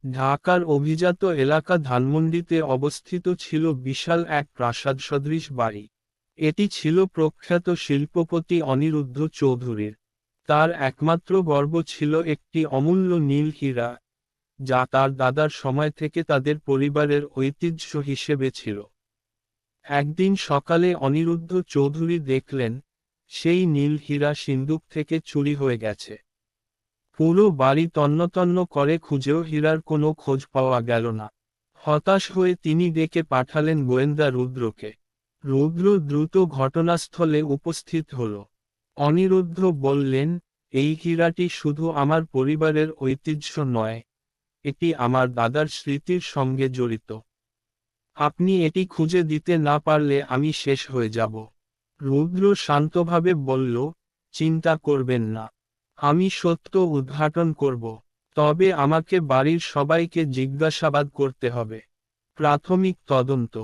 ঢাকার অভিজাত এলাকা ধানমন্ডিতে অবস্থিত ছিল বিশাল এক প্রাসাদ সদৃশ বাড়ি। এটি ছিল প্রখ্যাত শিল্পপতি অনিরুদ্ধ চৌধুরীর। তার একমাত্র গর্ব ছিল একটি অমূল্য নীল হীরা, যা তার দাদার সময় থেকে তাদের পরিবারের ঐতিহ্য হিসেবে ছিল। একদিন সকালে অনিরুদ্ধ চৌধুরী দেখলেন, সেই নীল হীরা সিন্দুক থেকে চুরি হয়ে গেছে। পুরো বাড়ি তন্নতন্ন করে খুঁজেও হীরার কোনো খোঁজ পাওয়া গেল না। হতাশ হয়ে তিনি ডেকে পাঠালেন গোয়েন্দা রুদ্রকে। রুদ্র দ্রুত ঘটনাস্থলে উপস্থিত হল। অনিরুদ্ধ বললেন, এই হীরাটি শুধু আমার পরিবারের ঐতিহ্য নয়, এটি আমার দাদার স্মৃতির সঙ্গে জড়িত। আপনি এটি খুঁজে দিতে না পারলে আমি শেষ হয়ে যাব। রুদ্র শান্তভাবে বলল, চিন্তা করবেন না, আমি সত্য উদ্ঘাটন করব। তবে আমাকে বাড়ির সবাইকে জিজ্ঞাসাবাদ করতে হবে। প্রাথমিক তদন্ত।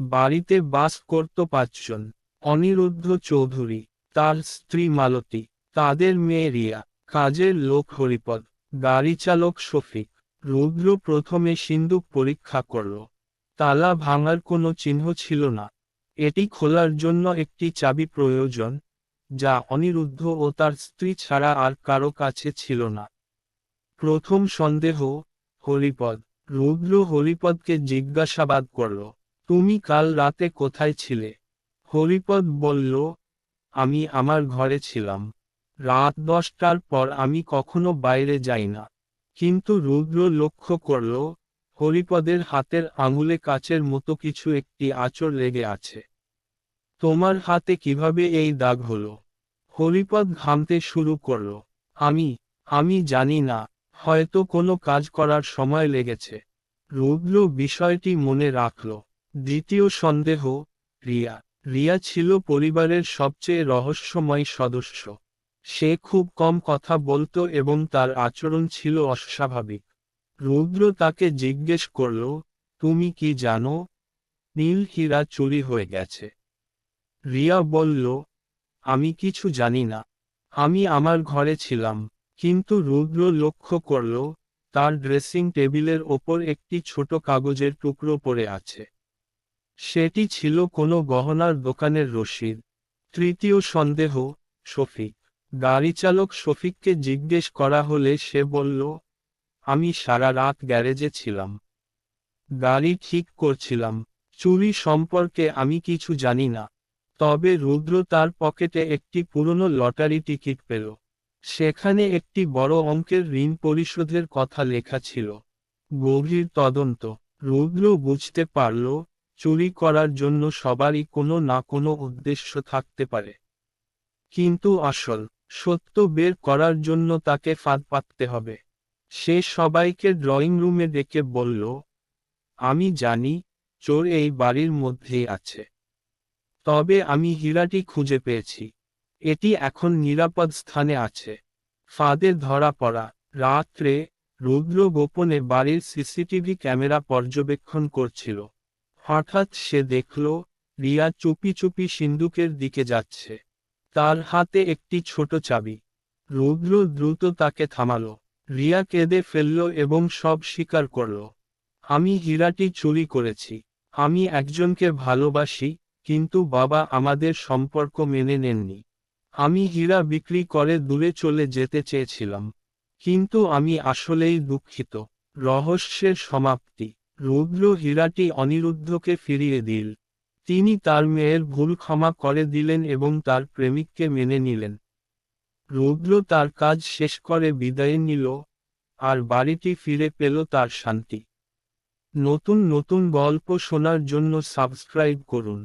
বাড়িতে বাস করত ৫ জন। অনিরুদ্ধ চৌধুরী, তার স্ত্রী মালতী, তাদের মেয়ে রিয়া, কাজের লোক হরিপদ, গাড়ি চালক শফিক। রুদ্র প্রথমে সিন্দুক পরীক্ষা করল। তালা ভাঙার কোনো চিহ্ন ছিল না। এটি খোলার জন্য একটি চাবি প্রয়োজন, যা অনিরুদ্ধ ও তার স্ত্রী ছাড়া আর কারো কাছে ছিল না। প্রথম সন্দেহ, হরিপদ। রুদ্র হরিপদকে জিজ্ঞাসাবাদ করল, তুমি কাল রাতে কোথায় ছিলে? হরিপদ বলল, আমি আমার ঘরে ছিলাম। রাত 10টার পর আমি কখনো বাইরে যাই না। কিন্তু রুদ্র লক্ষ্য করল, হরিপদের হাতের আঙুলে কাচের মতো কিছু একটি আঁচড় লেগে আছে। তোমার হাতে কিভাবে এই দাগ হলো? হরিপদ ঘামতে শুরু করল। আমি জানি না, হয়তো কোনো কাজ করার সময় লেগেছে। রুদ্র বিষয়টি মনে রাখল। দ্বিতীয় সন্দেহ, রিয়া। রিয়া ছিল পরিবারের সবচেয়ে রহস্যময় সদস্য। সে খুব কম কথা বলতো এবং তার আচরণ ছিল অস্বাভাবিক। রুদ্র তাকে জিজ্ঞেস করল, তুমি কি জানো, নীল হীরা চুরি হয়ে গেছে? রিয়া বলল, আমি কিছু জানি না। আমি আমার ঘরে ছিলাম। কিন্তু রুদ্র লক্ষ্য করল, তার ড্রেসিং টেবিলের ওপর একটি ছোট কাগজের টুকরো পড়ে আছে। সেটি ছিল কোনো গহনার দোকানের রসিদ। তৃতীয় সন্দেহ, শফিক। গাড়িচালক শফিককে জিজ্ঞেস করা হলে সে বলল, আমি সারা রাত গ্যারেজে ছিলাম। গাড়ি ঠিক করছিলাম। চুরি সম্পর্কে আমি কিছু জানি না। তবে রুদ্র তার পকেটে একটি পুরনো লটারি টিকিট পেল। সেখানে একটি বড় অঙ্কের ঋণ পরিশোধের কথা লেখা ছিল। গভীর তদন্ত। রুদ্র বুঝতে পারল, চুরি করার জন্য সবারই কোনো না কোনো উদ্দেশ্য থাকতে পারে। কিন্তু আসল সত্য বের করার জন্য তাকে ফাঁদ পাততে হবে। সে সবাইকে ড্রয়িং রুমে ডেকে বলল, আমি জানি, চোর এই বাড়ির মধ্যেই আছে। তবে আমি হীরাটি খুঁজে পেয়েছি। এটি এখন নিরাপদ স্থানে আছে। ফাঁদে ধরা পড়া। রাত্রে রুদ্র গোপনে বাড়ির সিসিটিভি ক্যামেরা পর্যবেক্ষণ করছিল। হঠাৎ সে দেখল, রিয়া চুপি চুপি সিন্দুকের দিকে যাচ্ছে। তার হাতে একটি ছোট চাবি। রুদ্র দ্রুত তাকে থামালো। রিয়া কেঁদে ফেলল এবং সব স্বীকার করল। আমি হীরাটি চুরি করেছি। আমি একজনকে ভালোবাসি, কিন্তু বাবা আমাদের সম্পর্ক মেনে নেননি। আমি হীরা বিক্রি করে দূরে চলে যেতে চেয়েছিলাম। কিন্তু আমি আসলেই দুঃখিত। রহস্যের সমাপ্তি। রুদ্র হীরাটি অনিরুদ্ধকে ফিরিয়ে দিল। তিনি তার মেয়ের ভুল ক্ষমা করে দিলেন এবং তার প্রেমিককে মেনে নিলেন। রুদ্র তার কাজ শেষ করে বিদায় নিল, আর বাড়িটি ফিরে পেল তার শান্তি। নতুন নতুন গল্প শোনার জন্য সাবস্ক্রাইব করুন।